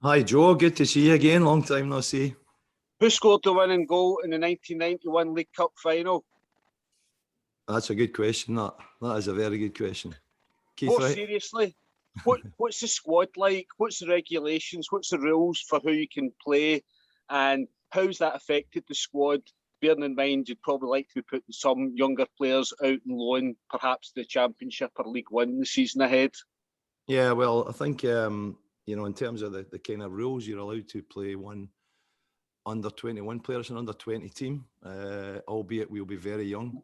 Hi Joe, good to see you again. Long time no see. Who scored the winning goal in the 1991 League Cup final? That's a good question. That is a very good question. Keith, More right? seriously, what's the squad like? What's the regulations? What's the rules for who you can play? And how's that affected the squad? Bearing in mind you'd probably like to be putting some younger players out on loan, perhaps the Championship or League One the season ahead. Yeah, well, I think in terms of the kind of rules, you're allowed to play one under 21 players and under 20 team, albeit we'll be very young,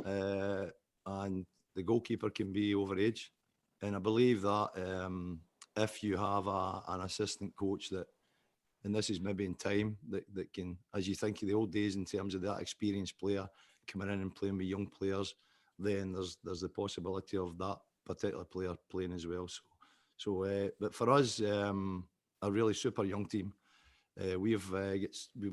and the goalkeeper can be over age. And I believe that if you have an assistant coach that, and this is maybe in time, that can, as you think of the old days in terms of that experienced player coming in and playing with young players, then there's the possibility of that particular player playing as well. But for us, a really super young team. We've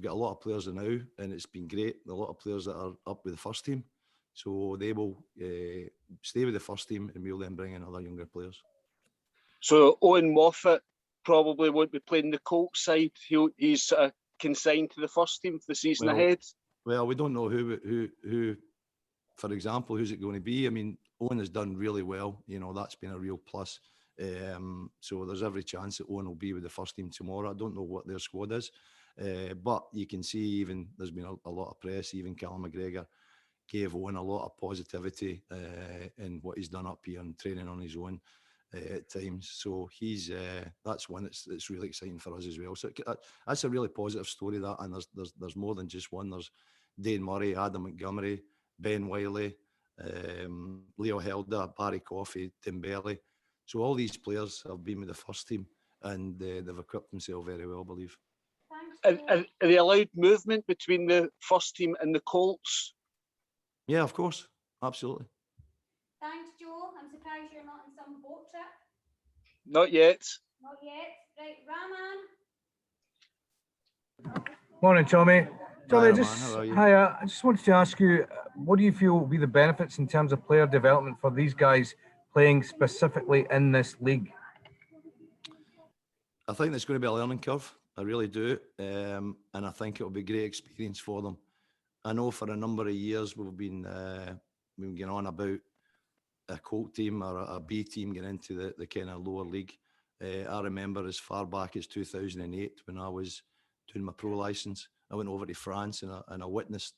got a lot of players now, and it's been great. A lot of players that are up with the first team, so they will stay with the first team, and we'll then bring in other younger players. So Owen Moffat probably won't be playing the Colts side. He's consigned to the first team for the season ahead. Well, we don't know who, for example, who's it going to be. I mean, Owen has done really well. That's been a real plus. So there's every chance that Owen will be with the first team tomorrow. I don't know what their squad is, but you can see even there's been a lot of press. Even Callum McGregor gave Owen a lot of positivity in what he's done up here and training on his own at times. So he's that's one that's really exciting for us as well. So that's a really positive story. That, and there's more than just one. There's Dane Murray, Adam Montgomery, Ben Wiley, Leo Helder, Barry Coffey, Tim Bailey. So all these players have been with the first team, and they've equipped themselves very well, I believe. Are they allowed movement between the first team and the Colts? Yeah, of course. Absolutely. Thanks, Joe. I'm surprised you're not in some boat trip. Not yet. Not yet. Right, Raman. Morning, Tommy. Tommy, Hi, I just wanted to ask you, what do you feel will be the benefits in terms of player development for these guys playing specifically in this league? I think there's going to be a learning curve. I really do. And I think it'll be a great experience for them. I know for a number of years we've been going on about a Colt team or a B team getting into the kind of lower league. I remember as far back as 2008 when I was doing my pro license, I went over to France and I witnessed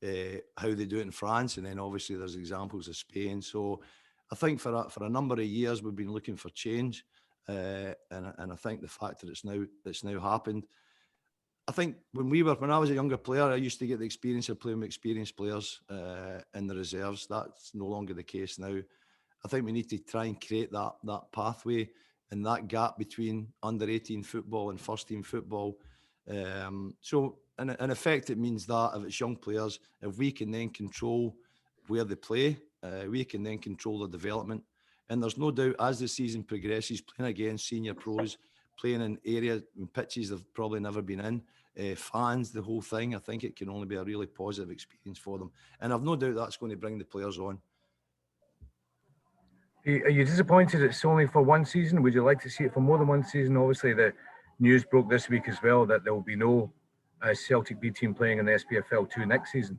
how they do it in France. And then obviously there's examples of Spain. So I think for a number of years we've been looking for change, and I think the fact that it's now happened. I think when I was a younger player, I used to get the experience of playing with experienced players in the reserves. That's no longer the case now. I think we need to try and create that pathway and that gap between under 18 football and first team football. So in effect, it means that if it's young players, if we can then control where they play, we can then control the development. And there's no doubt as the season progresses, playing against senior pros, playing in areas and pitches they've probably never been in, fans, the whole thing, I think it can only be a really positive experience for them. And I've no doubt that's going to bring the players on. Are you disappointed it's only for one season? Would you like to see it for more than one season? Obviously, the news broke this week as well that there will be no Celtic B team playing in the SPFL 2 next season.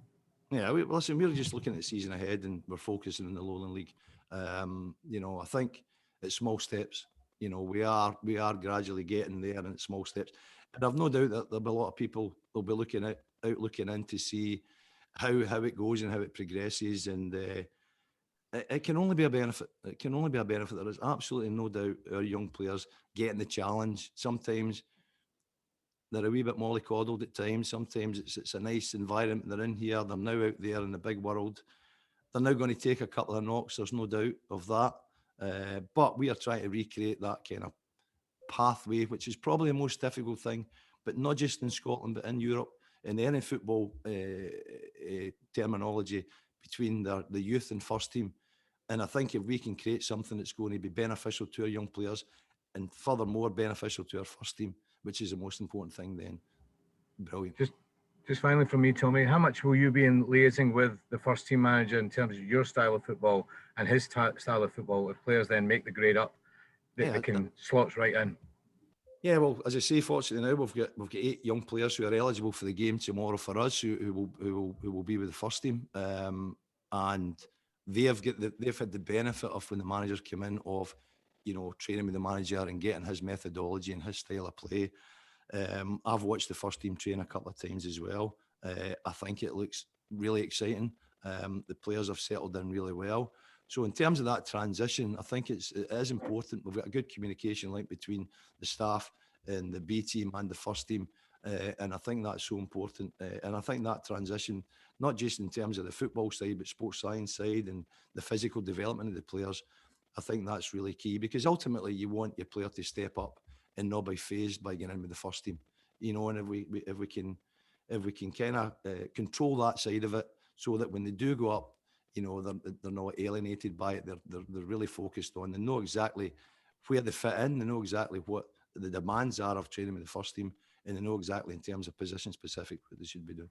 Yeah, listen, we're just looking at the season ahead and we're focusing on the Lowland League. I think it's small steps. We are gradually getting there in small steps. And I've no doubt that there'll be a lot of people will be looking in to see how it goes and how it progresses. And it can only be a benefit. It can only be a benefit. There is absolutely no doubt our young players getting the challenge. Sometimes they're a wee bit mollycoddled at times. Sometimes it's a nice environment. They're in here. They're now out there in the big world. They're now going to take a couple of knocks. There's no doubt of that. But we are trying to recreate that kind of pathway, which is probably the most difficult thing, but not just in Scotland, but in Europe, in any football terminology between the youth and first team. And I think if we can create something that's going to be beneficial to our young players and furthermore beneficial to our first team, which is the most important thing, then brilliant. Just finally from me, Tommy, how much will you be in liaising with the first team manager in terms of your style of football and his style of football if players then make the grade up that they can slots right in? Yeah, well, as I say, fortunately now we've got 8 young players who are eligible for the game tomorrow for us, who will be with the first team, and they've had the benefit of when the managers come in of, training with the manager and getting his methodology and his style of play. I've watched the first team train a couple of times as well. I think it looks really exciting. The players have settled in really well. So in terms of that transition, I think it is important. We've got a good communication link between the staff and the B team and the first team. And I think that's so important. And I think that transition, not just in terms of the football side, but sports science side and the physical development of the players, I think that's really key, because ultimately you want your player to step up and not be phased by getting in with the first team. And if we can kind of control that side of it, so that when they do go up, they're not alienated by it. They're really focused on. They know exactly where they fit in. They know exactly what the demands are of training with the first team, and they know exactly in terms of position specific what they should be doing.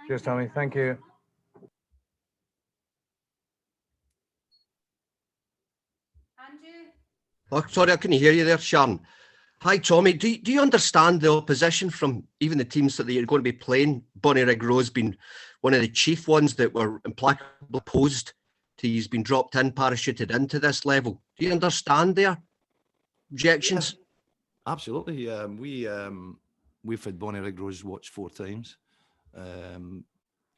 Cheers, Tommy. Thank you. Andrew? Oh, sorry, I couldn't hear you there, Sharon. Hi, Tommy. Do you understand the opposition from even the teams that you're going to be playing? Bonnyrigg Rose being one of the chief ones that were implacably opposed to he's been dropped in, parachuted into this level. Do you understand their objections? Yeah, absolutely. We've had Bonnyrigg Rose watched 4 times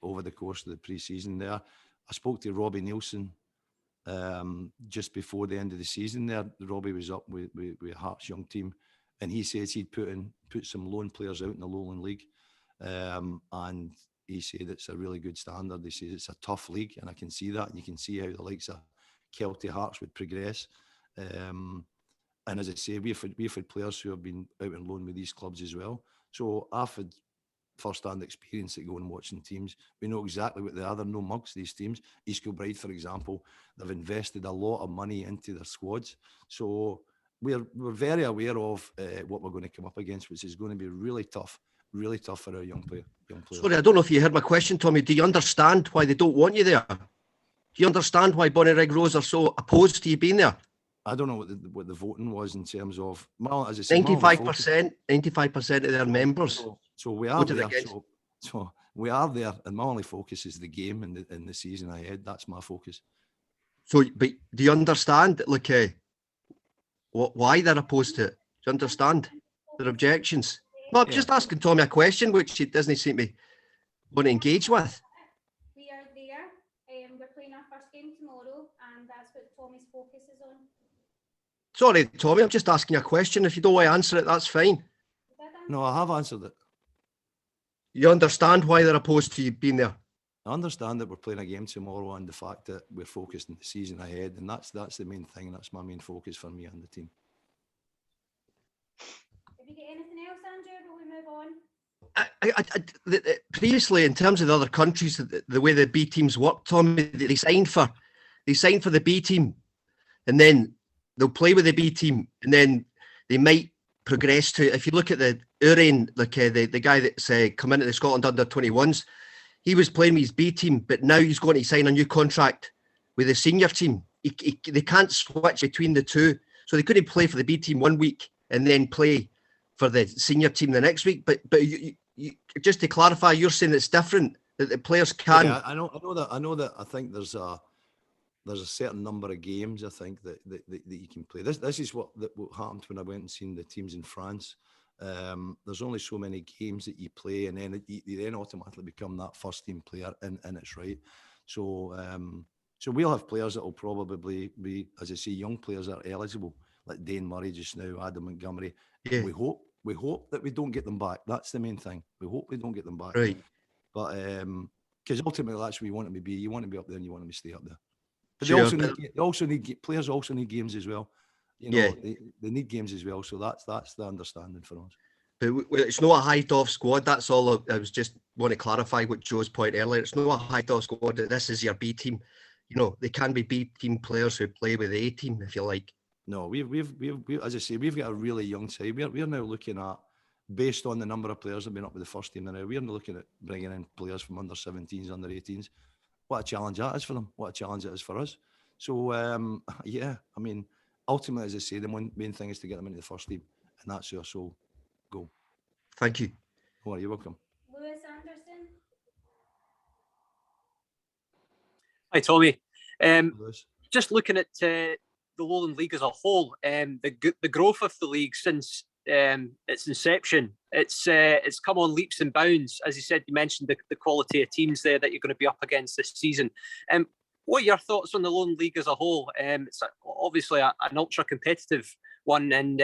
over the course of the pre-season there. I spoke to Robbie Nielsen just before the end of the season there. Robbie was up with Hearts young team, and he says he'd put some loan players out in the Lowland League, and he said it's a really good standard. He says it's a tough league, and I can see that, and you can see how the likes of Celtic Hearts would progress. And as I say, we've had players who have been out on loan with these clubs as well. So I've had first-hand experience at going and watching teams. We know exactly what they are. They're no mugs, these teams. East Kilbride, for example, they've invested a lot of money into their squads. So we're very aware of what we're going to come up against, which is going to be really tough for our young players. Sorry, I don't know if you heard my question, Tommy. Do you understand why they don't want you there? Do you understand why Bonnyrigg Rose are so opposed to you being there? I don't know what the voting was in terms of, well, as I said, 95% of their members. So we are there. So we are there, and my only focus is the game and the season ahead. That's my focus. So, but do you understand, like, why they're opposed to it? Do you understand their objections? Well, I'm just asking Tommy a question, which he doesn't seem to want to engage with. We are there. We're playing our first game tomorrow, and that's what Tommy's focus is on. Sorry, Tommy, I'm just asking a question. If you don't want to answer it, that's fine. No, I have answered it. You understand why they're opposed to you being there? I understand that we're playing a game tomorrow, and the fact that we're focused on the season ahead, and that's the main thing. That's my main focus for me and the team. If you get anything else, Andrew, will we move on? Previously, in terms of the other countries, the way the B teams work, Tommy, they sign for the B team, and then they'll play with the B team, and then they might progress to. If you look at the Urian, like the guy that's come into the Scotland under-21s, he was playing with his B team, but now he's going to sign a new contract with the senior team. They can't switch between the two, so they couldn't play for the B team one week and then play for the senior team the next week. But you, just to clarify, you're saying it's different, that the players can. Yeah, I know that. I think there's a certain number of games, I think, that you can play. This is what happened when I went and seen the teams in France. There's only so many games that you play, and then you then automatically become that first team player in its right. So we'll have players that will probably be, as I say, young players that are eligible, like Dane Murray just now, Adam Montgomery. Yeah. We hope that we don't get them back. That's the main thing. We hope we don't get them back. Right. But because ultimately that's where you want them to be. You want to be up there, and you want them to stay up there. But players also need games as well. They need games as well. So that's the understanding for us. But it's not a hide-off squad. That's all. I was just want to clarify what Joe's point earlier. It's not a hide-off squad. This is your B team. They can be B team players who play with the A team, if you like. No, we've as I say, we've got a really young side. We're now looking at, based on the number of players that have been up with the first team now, we're looking at bringing in players from under 17s, under 18s. What a challenge that is for them. What a challenge it is for us. So, ultimately, as I say, the main thing is to get them into the first team. and that's our sole goal. Thank you. Oh, you're welcome. Lewis Anderson. Hi, Tommy. Lewis. Just looking at the Lowland League as a whole, the growth of the league since its inception, it's come on leaps and bounds. As you said, you mentioned the quality of teams there that you're going to be up against this season. What are your thoughts on the Lowland League as a whole? It's obviously an ultra competitive one, and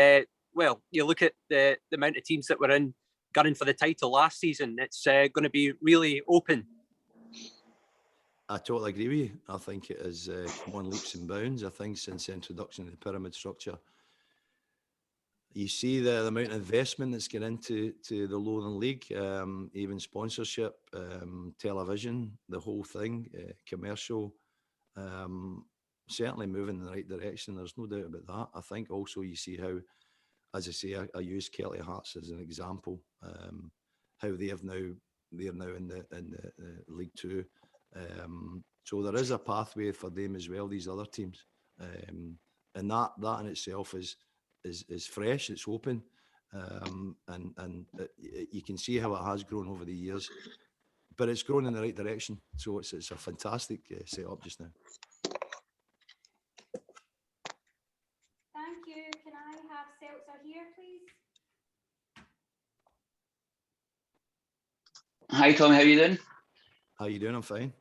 well, you look at the amount of teams that were in gunning for the title last season. It's going to be really open. I totally agree with you. I think it has come on leaps and bounds. I think since the introduction of the pyramid structure, you see the amount of investment that's gone into the Lowland League, even sponsorship, television, the whole thing, commercial, certainly moving in the right direction. There's no doubt about that. I think also you see how, as I say, I use Celtic Hearts as an example, how they're now in the League Two. So there is a pathway for them as well, these other teams, and that in itself is fresh, it's open, and you can see how it has grown over the years, but it's grown in the right direction. So it's a fantastic setup just now. Thank you. Can I have Seltzer here, please? Hi, Tommy. How you doing? How you doing? I'm fine.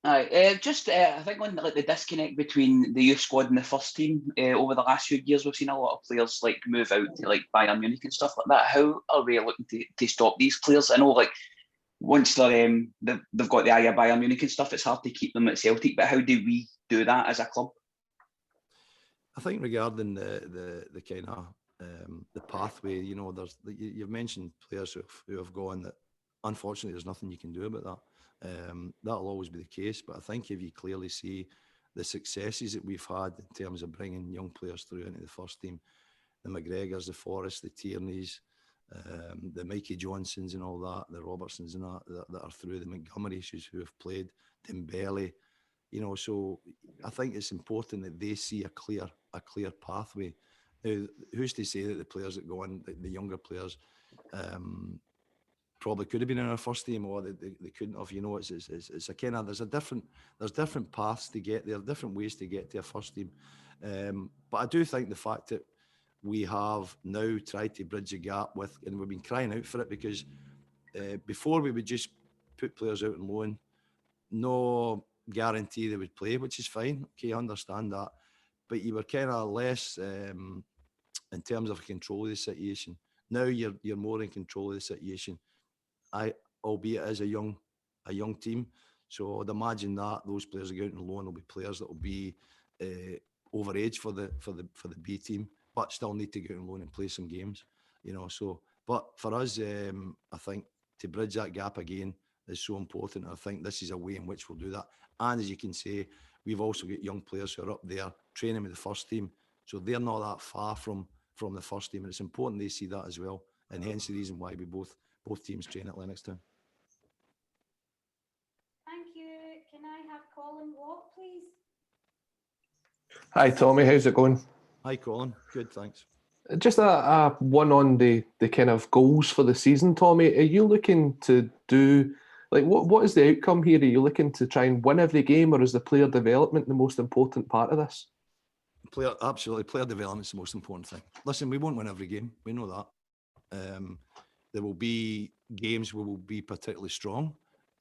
Hi. I think on like the disconnect between the youth squad and the first team over the last few years, we've seen a lot of players like move out to like Bayern Munich and stuff like that. How are we looking to stop these players? I know like once they've got the eye of Bayern Munich and stuff, it's hard to keep them at Celtic. But how do we do that as a club? I think regarding the kind of the pathway, you know, you've mentioned players who have gone that unfortunately there's nothing you can do about that. That'll always be the case, but I think if you clearly see the successes that we've had in terms of bringing young players through into the first team, the McGregors, the Forrests, the Tierneys, the Mikey Johnsons and all that, the Robertsons and that are through, the Montgomerys who have played, Dembele, you know, so I think it's important that they see a clear pathway. Now, who's to say that the players that go on, the younger players, probably could have been in our first team, or they couldn't have. You know, it's a kind of there's different paths to get there, different ways to get to a first team. But I do think the fact that we have now tried to bridge the gap with, and we've been crying out for it, because before we would just put players out on loan, no guarantee they would play, which is fine. Okay, I understand that, but you were kind of less in terms of control of the situation. Now you're more in control of the situation. Albeit as a young team, so I'd imagine that those players that go out on loan will be players that will be over age for the B team, but still need to go out on loan and play some games, you know. So, but for us, I think to bridge that gap again is so important. I think this is a way in which we'll do that. And as you can say, we've also got young players who are up there training with the first team, so they're not that far from the first team, and it's important they see that as well. And hence the reason why we both teams train at Lennoxtown. Thank you. Can I have Colin Watt, please? Hi, Tommy. How's it going? Hi, Colin. Good, thanks. Just a one on the kind of goals for the season, Tommy. Are you looking to do, like, what is the outcome here? Are you looking to try and win every game, or is the player development the most important part of this? Absolutely. Player development is the most important thing. Listen, we won't win every game. We know that. There will be games where we'll be particularly strong,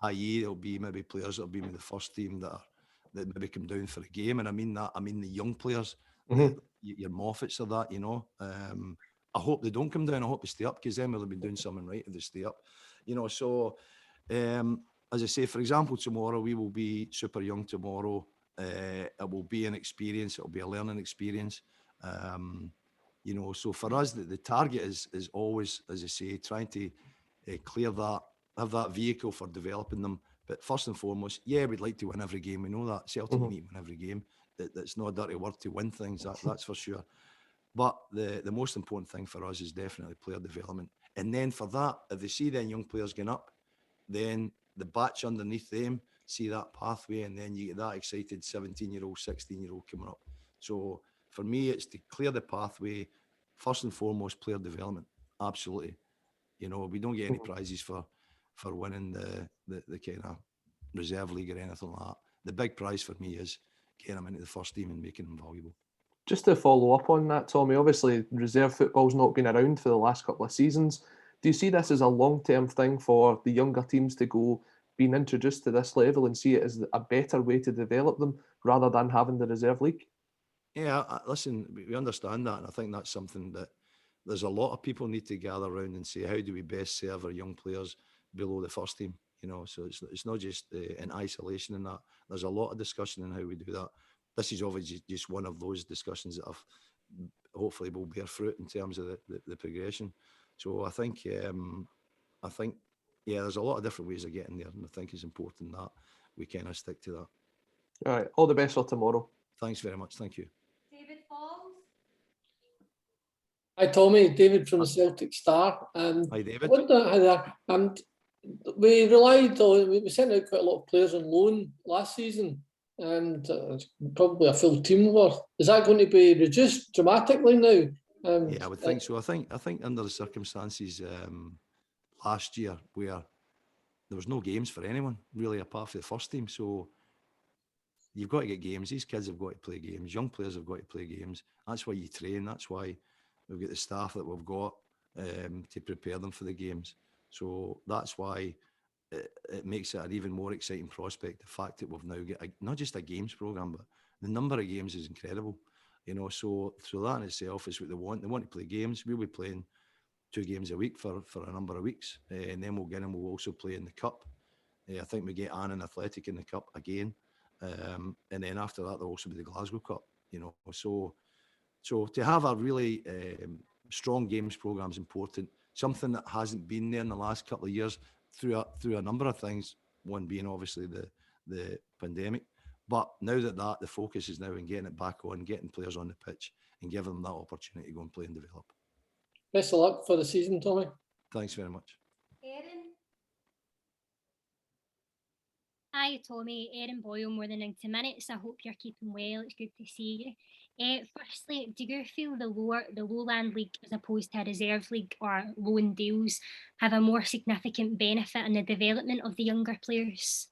i.e. there'll be maybe players that have been with the first team that maybe come down for a game. And I mean the young players, your Moffats or that, you know. I hope they don't come down. I hope they stay up, because then we'll have been doing something right if they stay up. You know, so as I say, for example, tomorrow we will be super young tomorrow. It will be an experience. It will be a learning experience. You know, so for us, the target is always, as I say, trying to clear that, have that vehicle for developing them. But first and foremost, yeah, we'd like to win every game. We know that Celtic need to win every game. That's not a dirty word to win things. That's for sure. But the most important thing for us is definitely player development. And then for that, if they see then young players going up, then the batch underneath them see that pathway, and then you get that excited 17-year-old, 16-year-old coming up. So for me, it's to clear the pathway first and foremost, player development. Absolutely. You know, we don't get any prizes for winning the kind of reserve league or anything like that. The big prize for me is getting them into the first team and making them valuable. Just to follow up on that, Tommy, obviously reserve football's not been around for the last couple of seasons. Do you see this as a long-term thing for the younger teams to go being introduced to this level and see it as a better way to develop them rather than having the reserve league? Yeah, listen, we understand that, and I think that's something that there's a lot of people need to gather around and say, how do we best serve our young players below the first team? You know, so it's not just in isolation in that. There's a lot of discussion on how we do that. This is obviously just one of those discussions that have hopefully will bear fruit in terms of the progression. So I think, yeah, there's a lot of different ways of getting there, and I think it's important that we kind of stick to that. All right, all the best for tomorrow. Thanks very much. Thank you. David Falls. Hi Tommy, David from the Celtic Star. Hi David. Hi there. And we relied on, we sent out quite a lot of players on loan last season, and probably a full team worth. Is that going to be reduced dramatically now? Yeah, I would think so. I think under the circumstances last year where there was no games for anyone really apart from the first team, so you've got to get games. These kids have got to play games. Young players have got to play games. That's why you train. That's why we've got the staff that we've got to prepare them for the games. So that's why it makes it an even more exciting prospect. The fact that we've now got not just a games program, but the number of games is incredible. You know, so that in itself is what they want. They want to play games. We'll be playing 2 games a week for a number of weeks, and then we'll get them. We'll also play in the cup. I think we get Annan Athletic in the cup again, and then after that there'll also be the Glasgow Cup. You know, so to have a really strong games program is important. Something that hasn't been there in the last couple of years through a number of things. One being obviously the pandemic. But now that the focus is now in getting it back on, getting players on the pitch and giving them that opportunity to go and play and develop. Best of luck for the season, Tommy. Thanks very much. Erin. Hi Tommy, Erin Boyle, more than 90 minutes. I hope you're keeping well. It's good to see you. Firstly, do you feel the Lowland League as opposed to a reserve league or loan deals have a more significant benefit in the development of the younger players?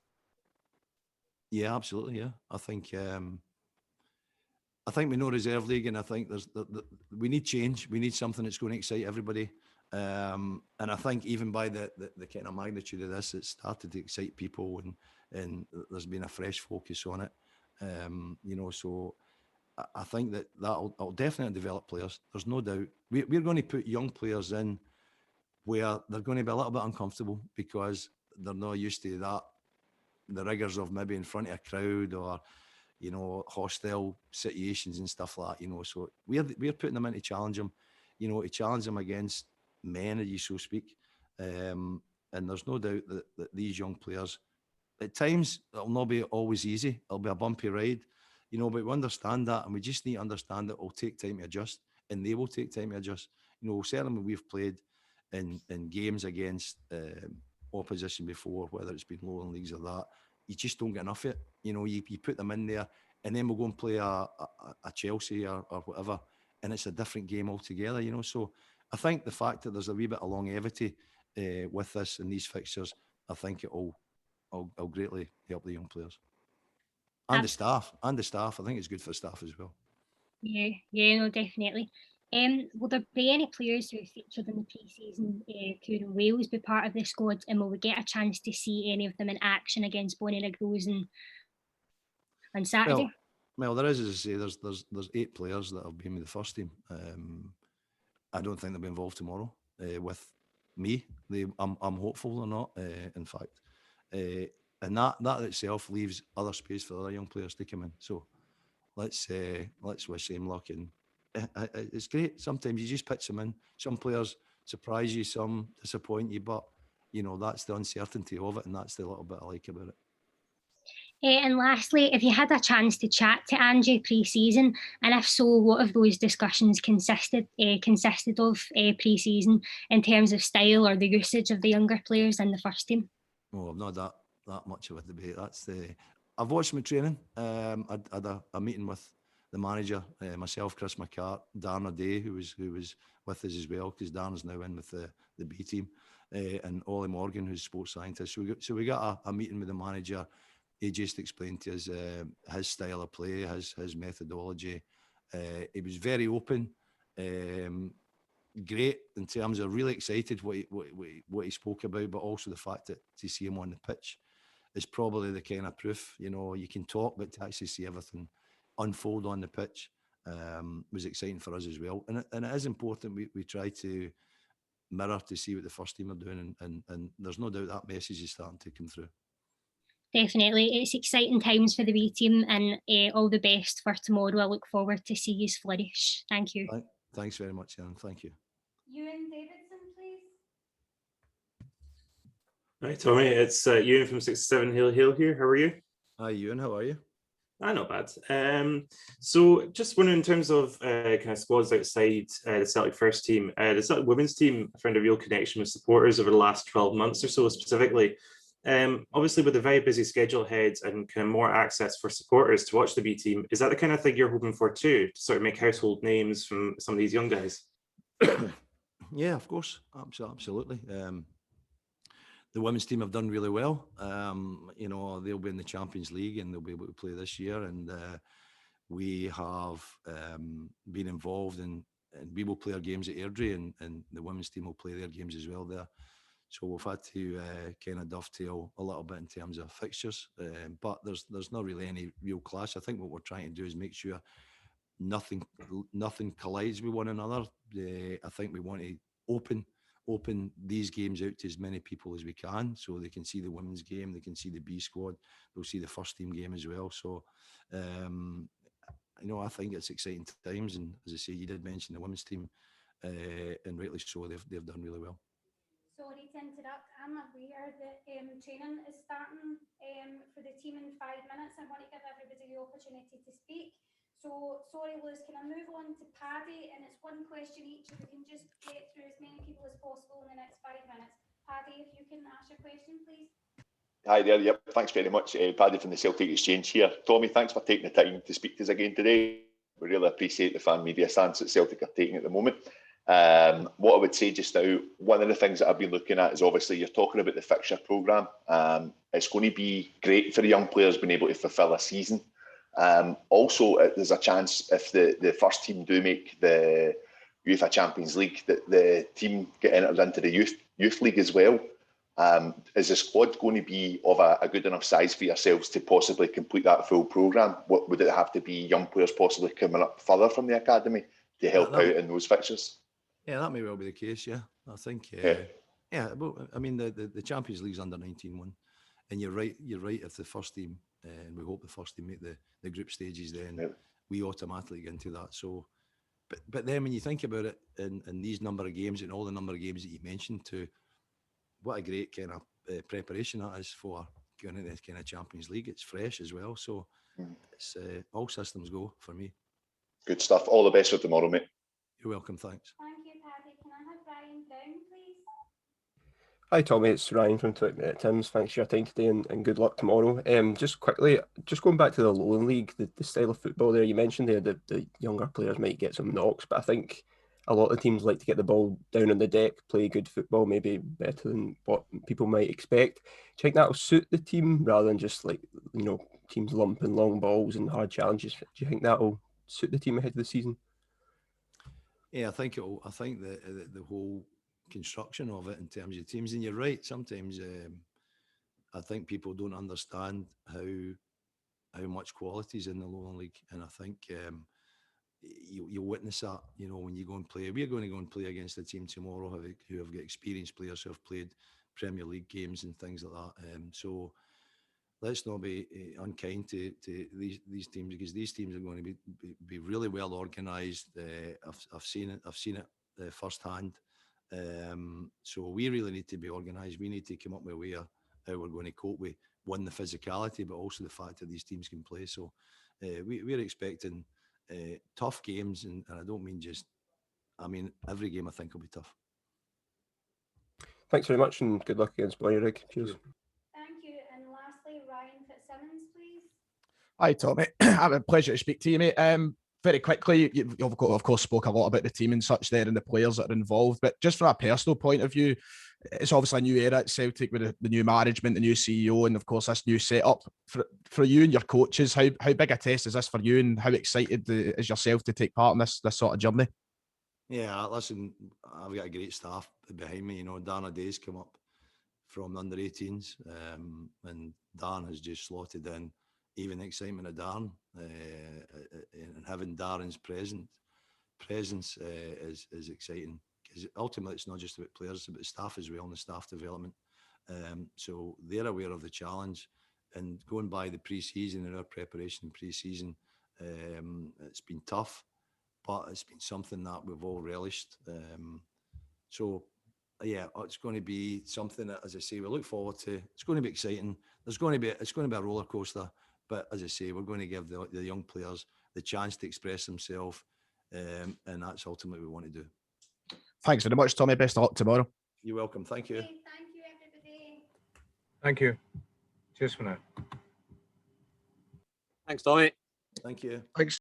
Yeah, absolutely. Yeah, I think we know reserve league, and I think we need change. We need something that's going to excite everybody. And I think even by the kind of magnitude of this, it started to excite people, and there's been a fresh focus on it. You know, so I think that'll definitely develop players. There's no doubt. We're going to put young players in where they're going to be a little bit uncomfortable because they're not used to that, the rigours of maybe in front of a crowd or, you know, hostile situations and stuff like that. You know, so we're putting them in to challenge them, you know, to challenge them against men, as you so speak. And there's no doubt that these young players, at times, it'll not be always easy. It'll be a bumpy ride, you know, but we understand that, and we just need to understand that it'll take time to adjust, and they will take time to adjust. You know, certainly we've played in games against opposition before, whether it's been Lowland Leagues or that, you just don't get enough of it. You know, you put them in there, and then we'll go and play a Chelsea or whatever, and it's a different game altogether, you know. So I think the fact that there's a wee bit of longevity with this and these fixtures, I think it'll greatly help the young players and the staff. I think it's good for staff as well. Yeah, no, definitely. Will there be any players who featured in the pre-season tour in Wales be part of the squad, and will we get a chance to see any of them in action against Bonnyrigg Rose on Saturday? Well, there is, as I say, there's 8 players that have been with the first team. I don't think they'll be involved tomorrow with me. I'm hopeful they're not. In fact, and that itself leaves other space for other young players to come in. So let's wish them luck, and it's great. Sometimes you just pitch them in. Some players surprise you, some disappoint you, but you know, that's the uncertainty of it, and that's the little bit I like about it. And lastly, if you had a chance to chat to Andrew pre-season, and if so, what of those discussions consisted of pre-season in terms of style or the usage of the younger players in the first team? Oh, I've not that much of a debate. I've watched my training. I had a meeting with the manager, myself, Chris McCart, Darren O'Day, who was with us as well, because Darren's now in with the B team, and Ollie Morgan, who's sports scientist. So we got a meeting with the manager. He just explained to us his style of play, his methodology. He was very open, great in terms of really excited what he spoke about, but also the fact that to see him on the pitch is probably the kind of proof. You know, you can talk, but to actually see everything unfold on the pitch was exciting for us as well. And it is important we try to mirror to see what the first team are doing, and there's no doubt that message is starting to come through. Definitely, it's exciting times for the B team, and all the best for tomorrow. I look forward to see you flourish. Thank you. Thanks very much, Aaron. Thank you. Ewan Davidson, please. Hi, Tommy. It's Ewan from 67 Hill here. How are you? Hi, Ewan. How are you? Not bad. So just wondering, in terms of kind of squads outside the Celtic first team, the Celtic women's team found a real connection with supporters over the last 12 months or so specifically. Obviously, with a very busy schedule ahead and kind of more access for supporters to watch the B team, is that the kind of thing you're hoping for too, to sort of make household names from some of these young guys? Yeah, of course. Absolutely. The women's team have done really well. You know, they'll be in the Champions League and they'll be able to play this year. And we have been involved and we will play our games at Airdrie, and the women's team will play their games as well there. So we've had to kind of dovetail a little bit in terms of fixtures, but there's not really any real clash. I think what we're trying to do is make sure nothing collides with one another. I think we want to open these games out to as many people as we can, so they can see the women's game, they can see the B squad, they'll see the first team game as well. So you know, I think it's exciting times, and as I say, you did mention the women's team, and rightly so, they've done really well. Sorry to interrupt. I'm aware that training is starting for the team in 5 minutes. I want to give everybody the opportunity to speak. So, sorry, Liz, can I move on to Paddy? And it's one question each. If we can just get through as many people as possible in the next 5 minutes. Paddy, if you can ask your question, please. Hi there. Yep, thanks very much. Paddy from the Celtic Exchange here. Tommy, thanks for taking the time to speak to us again today. We really appreciate the fan media stance that Celtic are taking at the moment. What I would say just now, one of the things that I've been looking at is obviously you're talking about the fixture programme. It's going to be great for the young players being able to fulfil a season. Also, there's a chance if the first team do make the UEFA Champions League, that the team get entered into the youth league as well. Is the squad going to be of a good enough size for yourselves to possibly complete that full programme? What would it have to be, young players possibly coming up further from the academy to help out in those fixtures? Yeah, that may well be the case. Yeah, I think. Well, I mean, the Champions League's under 19-1, and you're right. If the first team, and we hope the first team make the group stages, then we automatically get into that. So, but then when you think about it, in these number of games and all the number of games that you mentioned, to what a great kind of preparation that is for going into this kind of Champions League. It's fresh as well, so it's all systems go for me. Good stuff. All the best for tomorrow, mate. You're welcome. Thanks. Thank you, Paddy. Can I have Ryan Brown, please? Hi Tommy, it's Ryan from 20 Minute Tims. Thanks for your time today and good luck tomorrow. Just quickly, just going back to the Lowland League, the style of football there, you mentioned there that the younger players might get some knocks, but I think a lot of teams like to get the ball down on the deck, play good football, maybe better than what people might expect. Do you think that'll suit the team rather than just like, you know, teams lumping long balls and hard challenges? Do you think that'll suit the team ahead of the season? Yeah, I think it'll. I think the whole construction of it in terms of teams, and you're right. Sometimes I think people don't understand how much quality is in the Lowland League, and I think you'll witness that. You know, when you go and play, we're going to go and play against a team tomorrow who have got experienced players who have played Premier League games and things like that. So let's not be unkind to these teams, because these teams are going to be really well organised. I've seen it firsthand. So we really need to be organised. We need to come up with a way of how we're going to cope with, one, the physicality, but also the fact that these teams can play. So we're expecting tough games, and I don't mean just, I mean every game I think will be tough. Thanks very much and good luck against Bonnyrigg. Cheers. Thank you. And lastly, Ryan Fitzsimmons, please. Hi, Tommy. A pleasure to speak to you, mate. Very quickly, you've of course spoke a lot about the team and such there and the players that are involved, but just from a personal point of view, it's obviously a new era at Celtic with the new management, the new CEO, and of course this new setup. For you and your coaches, how big a test is this for you, and how excited is yourself to take part in this sort of journey? Yeah, listen, I've got a great staff behind me. You know, Dan O'Day's come up from the under-18s, and Dan has just slotted in. Even the excitement of Darren and having Darren's presence is exciting, because ultimately it's not just about players, it's about staff as well and the staff development. So they're aware of the challenge, and going by the pre-season and our preparation pre-season, it's been tough, but it's been something that we've all relished. So yeah, it's going to be something that, as I say, we look forward to. It's going to be exciting. It's going to be a roller coaster, but as I say, we're going to give the young players the chance to express themselves, and that's ultimately what we want to do. Thanks very much, Tommy. Best of luck tomorrow. You're welcome. Thank you. Thank you, everybody. Thank you. Cheers for now. Thanks, Tommy. Thank you. Thanks.